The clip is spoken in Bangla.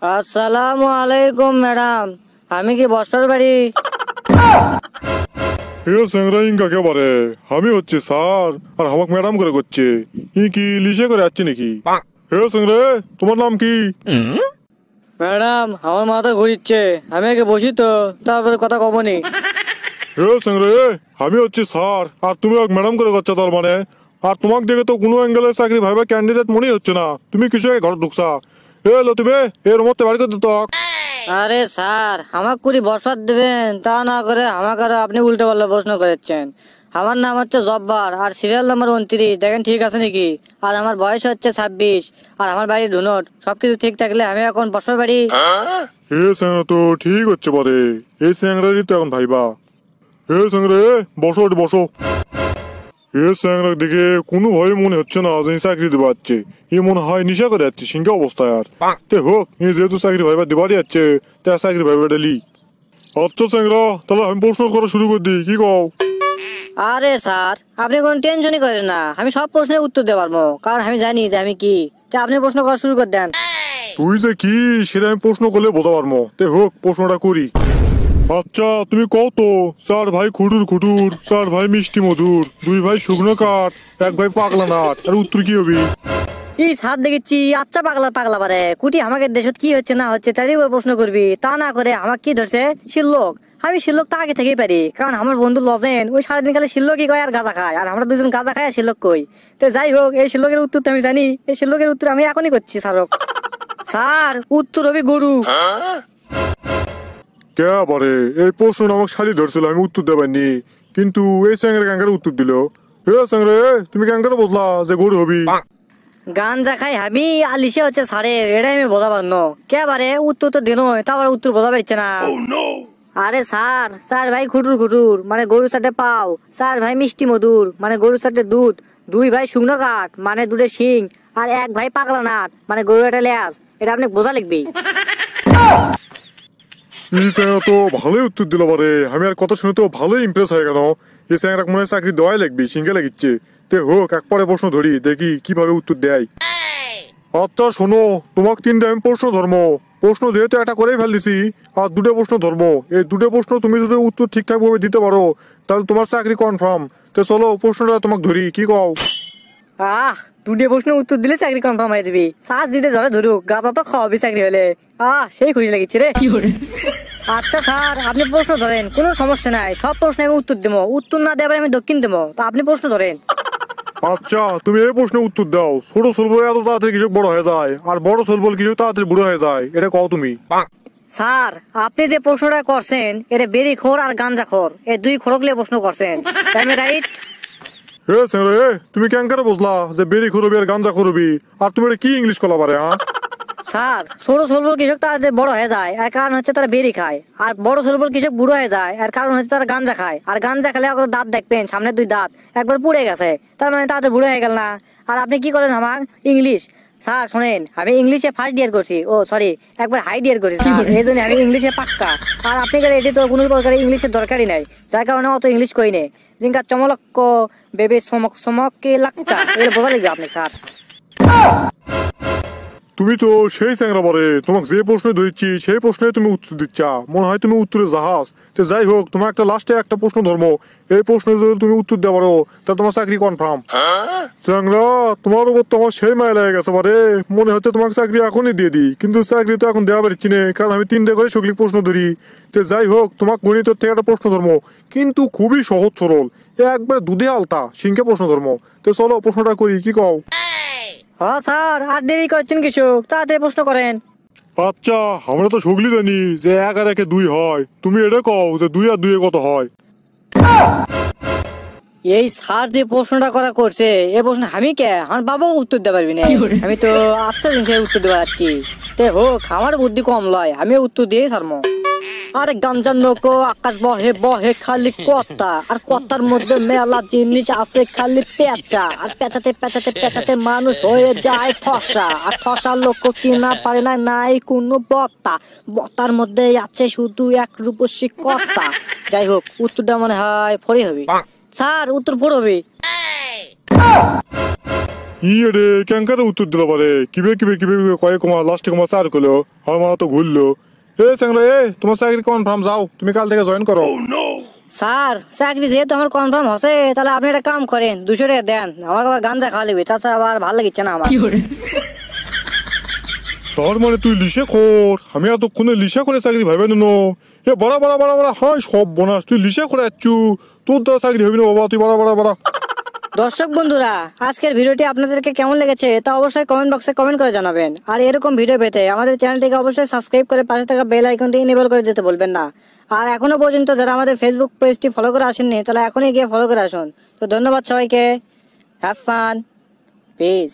আসসালামু আলাইকুম ম্যাডাম, আমি কি বসবার বাড়ি? এ স্যাংরা কাকে বলে? আমি হচ্ছে স্যার আর আমাকে ম্যাডাম করে করছে। কি লিসে করে যাচ্ছে নাকি? হে স্যাংরা, তোমার নাম কি? ম্যাডাম আমার মাথা ঘুরিচ্ছে, আমি আগে বসি তো তারপরে কথা কবনি। হে স্যাংরা, আমি হচ্ছে স্যার আর তুমি ওকে ম্যাডাম করে করছো, তার মানে? আর তোমাকে দেখে তো কোনো অ্যাঙ্গেলে চাকরি ভাইবা ক্যান্ডিডেট মনেই হচ্ছে না। তুমি কিছু ঘরে ঢুকছা? এ লতিবে এর মধ্যে বাড়ি করতে তো। আরে স্যার, আমাকে কুড়ি বসবার দেবেন, তা না করে আমাকে আরো আপনি উল্টো পাল্টা প্রশ্ন করেছেন। আমার নাম হচ্ছে জব্বার আর সিরিয়াল নাম্বার 29, দেখেন ঠিক আছে নাকি? আর আমার বয়স হচ্ছে 26 আর আমার বাড়ি ধুনট। সবকিছু ঠিক থাকলে আমি এখন বসবার বাড়ি। হে স্যাংরা তো ঠিক হচ্ছে পারে, এই স্যাংরারই তো এখন ভাইবা। হে স্যাংরা, বসো বসো। এ স্যাংরা দেখে কোনো ভয় মনে হচ্ছে না যে চাকরি দেবা যাচ্ছে। এ মনে হয় নিশা করে যাচ্ছে সিংহা অবস্থায়। আর তে হোক, এ যেহেতু চাকরি ভাইবা দেবারই যাচ্ছে, তা চাকরি ভাইবা ডেলি। আচ্ছা স্যাংরা, তাহলে আমি প্রশ্ন করা শুরু করে দিই, কি কও? আরে স্যার, আপনি কোনো টেনশনই করেন না, আমি সব প্রশ্নের উত্তর দিতে পারবো, কারণ আমি জানি যে আমি কি। তা আপনি প্রশ্ন করা শুরু করে দেন। তুই যে কি সেটা আমি প্রশ্ন করলে বোঝা পারবো। তে হোক, প্রশ্নটা করি। আচ্ছা তুমি কও তো, চার ভাই খুটুর খুটুর, চার ভাই মিষ্টি মধুর, দুই ভাই শুকনো কাঠ, এক ভাই পাগলা নাট, আর উত্তর কি হবি? এই স্যার দেখেছি আচ্ছা পাগলা পাগলা পারে কুটি আমাকে দেশত কি হচ্ছে না হচ্ছে তারই উপর প্রশ্ন করবি, তা না করে আমাকে কি ধরছে শিল্লক। আমি শিল্লক তো আগে থেকেই পারি, কারণ আমার বন্ধু লজেন ওই সারাদিন খালি শিল্লকই কয় আর গাঁজা খায়, আর আমরা দুজন গাঁজা খাই আর শিল্লক কই। তো যাই হোক, এই শিল্লকের উত্তর তো আমি জানি, এই শিল্লকের উত্তর আমি এখনই করছি স্যারক। স্যার উত্তর হবে গরু। কে বলে এই প্রশ্ন আমাকে শালি ধরছিল, আমি উত্তর দেবানি, কিন্তু এই স্যাংরা ক্যাঙ্কারে উত্তর দিল। হে স্যাংরা, তুমি ক্যাঙ্কারে বুঝলা যে গরু হবি? গাঞ্জা খাই আমি আলিশে হচ্ছে স্যারের, এটাই আমি বোঝা পারনো। কে বারে উত্তর তো দিন, তারপরে উত্তর বোঝা পারছে না। আরে স্যার, চার ভাই খুটুর খুটুর মানে গরুর সাথে পাও, চার ভাই মিষ্টি মধুর মানে গরুর সাথে দুধ, দুই ভাই শুকনো কাঠ মানে দুটো শিং, আর এক ভাই পাগলা নাট মানে গরুর একটা লেজ। এটা আপনি বোঝা লিখবি। এই স্যাংরা তো ভালোই উত্তর দিল পারে, আমি আর কথা শুনে তো ভালোই ইমপ্রেস হয়ে গেল। এই স্যাংরা মনে হয় চাকরি দেওয়াই লাগবি, সিঙ্গে লাগিচ্ছে। তে হোক, এক পরে প্রশ্ন ধরি, দেখি কিভাবে উত্তর দেয়। আচ্ছা শোনো, তোমাকে তিনটা আমি প্রশ্ন ধর্ম, প্রশ্ন যেহেতু একটা করেই ফেলতেছি, আর দুটো প্রশ্ন ধর্ম। এই দুটো প্রশ্ন তুমি যদি উত্তর ঠিকঠাক ভাবে দিতে পারো, তাহলে তোমার চাকরি কনফার্ম। তো চলো প্রশ্নটা তোমাকে ধরি, কি কও? আহ, দুটো প্রশ্নের উত্তর দিলে চাকরি কনফার্ম হয়ে যাবি। স্যার যেটা ধরে ধরুক, গাঁজা তো খাওয়াবি চাকরি হলে। সেই খুশি লাগিচ্ছে রে। আচ্ছা স্যার, আপনি প্রশ্ন ধরেন, কোনো সমস্যা নাই, সব প্রশ্নে আমি উত্তর দেবো, উত্তর না দেবার আমি দক্ষিণ দেবো, তা আপনি প্রশ্ন ধরেন। আচ্ছা তুমি এই প্রশ্নের উত্তর দাও, ছোট সলবল এত তাড়াতাড়ি কিছু বড় হয়ে যায়, আর বড় সলবল কিছু তাড়াতাড়ি বুড়ো হয়ে যায়, এটা কও তুমি। স্যার, আপনি যে প্রশ্নটা করছেন এটা বেরি খোর আর গাঞ্জা খোর এই দুই খোরকলে প্রশ্ন করছেন, তাই রাইট? হে স্যার, তুমি ক্যাঙ্কারে বুঝলা যে বেরি খুরবি আর গাঞ্জা খুরবি, আর তুমি এটা কি ইংলিশ কলা পারে? হ্যাঁ স্যার, ছোট সলবল কৃষক তাদের বড় হয়ে যায় এর কারণ হচ্ছে তারা বেরি খায়, আর বড় সলবল কৃষক বুড়ো হয়ে যায় এর কারণ হচ্ছে তারা গাঞ্জা খায়, আর গাঞ্জা খেলে ওর দাঁত দেখবেন সামনে দুই দাঁত একবার পুড়ে গেছে, তার মানে তাদের বুড়ো হয়ে গেল না। আর আপনি কি করেন আমার ইংলিশ? স্যার শোনেন, আমি ইংলিশে ফার্স্ট ইয়ার করছি, ও সরি একবার হাই ইয়ার করছি স্যার, এই জন্য আমি ইংলিশে পাক্কা। আর আপনি গেলে এটি তো কোনো প্রকার ইংলিশের দরকারই নাই, যার কারণে অত ইংলিশ কই নেই। জিঙ্কা চমলক্ক বেবি সমক সমকে লাক্কা, এগুলো বোঝা লিখবে আপনি স্যার। তুমি তো সেই চ্যাংরা পরে, তোমাকে যে প্রশ্ন ধরছি সেই প্রশ্নে তুমি উত্তর দিচ্ছা, মনে হয় তুমি উত্তরে জাহাজ। তো যাই হোক, তোমার একটা লাস্টে একটা প্রশ্ন ধর্ম, এই প্রশ্নে যদি তুমি উত্তর দেওয়া পারো তাহলে তোমার চাকরি কনফার্ম। চ্যাংরা, তোমার উপর তো আমার সেই মায়া লেগে গেছে পারে, মনে হচ্ছে তোমাকে চাকরি এখনই দিয়ে দিই, কিন্তু চাকরি তো এখন দেওয়া পারছি না, কারণ আমি তিনটে করে সকলিক প্রশ্ন ধরি। তো যাই হোক, তোমাকে গণিতের থেকে একটা প্রশ্ন ধর্ম, কিন্তু খুবই সহজ সরল, একবার দুধে আলতা সিংকে প্রশ্ন ধর্ম। তো চলো প্রশ্নটা করি, কি কও? হ্যাঁ স্যার, আর দেরি করছেন কিছু, তাড়াতাড়ি প্রশ্ন করেন। আচ্ছা, আমরা তো সগলি জানি যে এক আর একে দুই হয়, তুমি এটা কও যে দুই আর দুই কত হয়? এই স্যার যে প্রশ্নটা করা করছে, এই প্রশ্ন আমি কে আমার বাবাও উত্তর দিতে পারবি না, আমি তো আচ্ছা জিনিসের উত্তর দিতে পারছি। তে হোক, আমার বুদ্ধি কম লয়, আমি উত্তর দিয়ে ছাড়বো। আরে গাঞ্জার নৌকো আকাশ বহে বহে খালি কত্তা, আর কত্তার মধ্যে মেলা জিনিস আছে খালি পেঁচা, আর পেঁচাতে পেঁচাতে পেঁচাতে মানুষ হয়ে যায় ফসা, আর ফসার লোক চিনা পারে না, নাই কোনো বত্তা, বত্তার মধ্যে আছে শুধু এক রূপসী কত্তা। যাই হোক, উত্তরটা মনে হয় ফরি হবে। স্যার উত্তর ফোর হবে। ইয়ে রে ক্যাঙ্কারে উত্তর দিল পারে কিবে কিবে কিবে কিবে কয়ে কমা লাস্টে কমা চার করলো আমার মা তো ঘুরলো। এ স্যাংরা এ তোমার চাকরি কনফার্ম যাও তুমি কাল থেকে জয়েন করো। স্যার চাকরি যেহেতু আমার কনফার্ম হচ্ছে তাহলে আপনি একটা কাম করেন 200 টাকা দেন, আমার আবার গাঞ্জা খাওয়া লিবি, তাছাড়া আবার ভালো লাগিচ্ছে না আমার। তার মানে তুই লিসে খোর, আমি এতক্ষণে লিসা করে চাকরি ভাবে নো। এ বড়া বড়া বড়া বড়া হাই সব বোনাস তুই লিসা করে যাচ্ছু, তোর দ্বারা চাকরি হবি না বাবা, তুই বড়া বড়া বড়া। দর্শক বন্ধুরা, আজকের ভিডিওটি আপনাদেরকে কেমন লেগেছে তা অবশ্যই কমেন্ট বক্সে কমেন্ট করে জানাবেন। আর এরকম ভিডিও পেতে আমাদের চ্যানেলটিকে অবশ্যই সাবস্ক্রাইব করে পাশে থাকা বেল আইকনটি এনেবল করে দিতে বলবেন না। আর এখনো পর্যন্ত যারা আমাদের ফেসবুক পেজটি ফলো করে আসেননি তাহলে এখনই গিয়ে ফলো করে আসুন। তো ধন্যবাদ সবাইকে, হ্যাভ ফান, পিস।